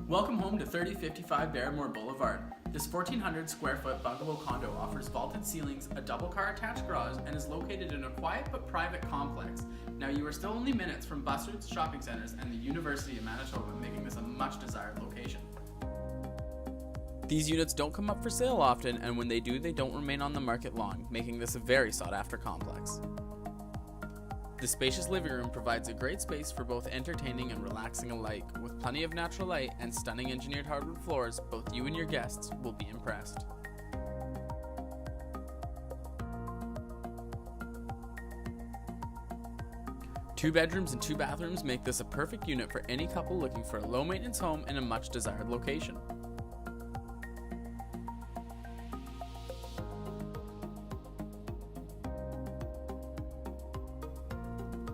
Welcome home to 3055 Bairdmore Boulevard. This 1,400 square foot bungalow condo offers vaulted ceilings, a double car attached garage, and is located in a quiet but private complex. Now you are still only minutes from bus routes, shopping centers, and the University of Manitoba, making this a much desired location. These units don't come up for sale often, and when they do, they don't remain on the market long, making this a very sought after complex. The spacious living room provides a great space for both entertaining and relaxing alike. With plenty of natural light and stunning engineered hardwood floors, both you and your guests will be impressed. Two bedrooms and two bathrooms make this a perfect unit for any couple looking for a low-maintenance home in a much desired location.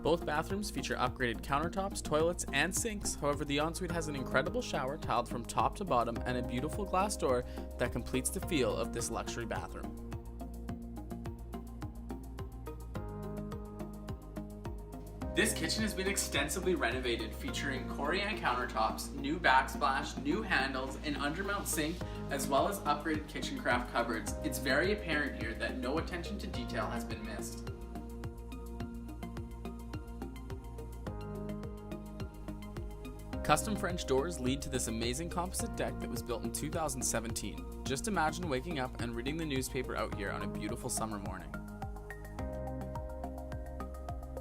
Both bathrooms feature upgraded countertops, toilets, and sinks. However, the ensuite has an incredible shower tiled from top to bottom and a beautiful glass door that completes the feel of this luxury bathroom. This kitchen has been extensively renovated, featuring corian countertops, new backsplash, new handles, an undermount sink, as well as upgraded kitchen craft cupboards. It's very apparent here that no attention to detail has been missed. Custom French doors lead to this amazing composite deck that was built in 2017. Just imagine waking up and reading the newspaper out here on a beautiful summer morning.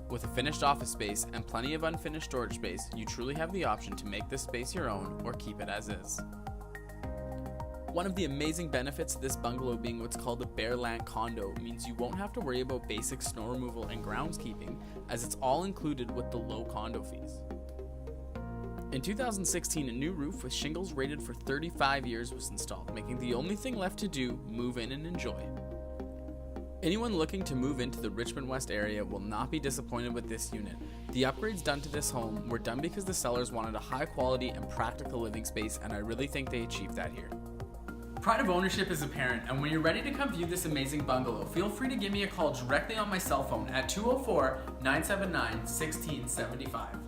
With a finished office space and plenty of unfinished storage space, you truly have the option to make this space your own or keep it as is. One of the amazing benefits of this bungalow being what's called a bare land condo means you won't have to worry about basic snow removal and groundskeeping, as it's all included with the low condo fees. In 2016, a new roof with shingles rated for 35 years was installed, making the only thing left to do move in and enjoy. Anyone looking to move into the Richmond West area will not be disappointed with this unit. The upgrades done to this home were done because the sellers wanted a high quality and practical living space, and I really think they achieved that here. Pride of ownership is apparent, and when you're ready to come view this amazing bungalow, feel free to give me a call directly on my cell phone at 204-979-1675.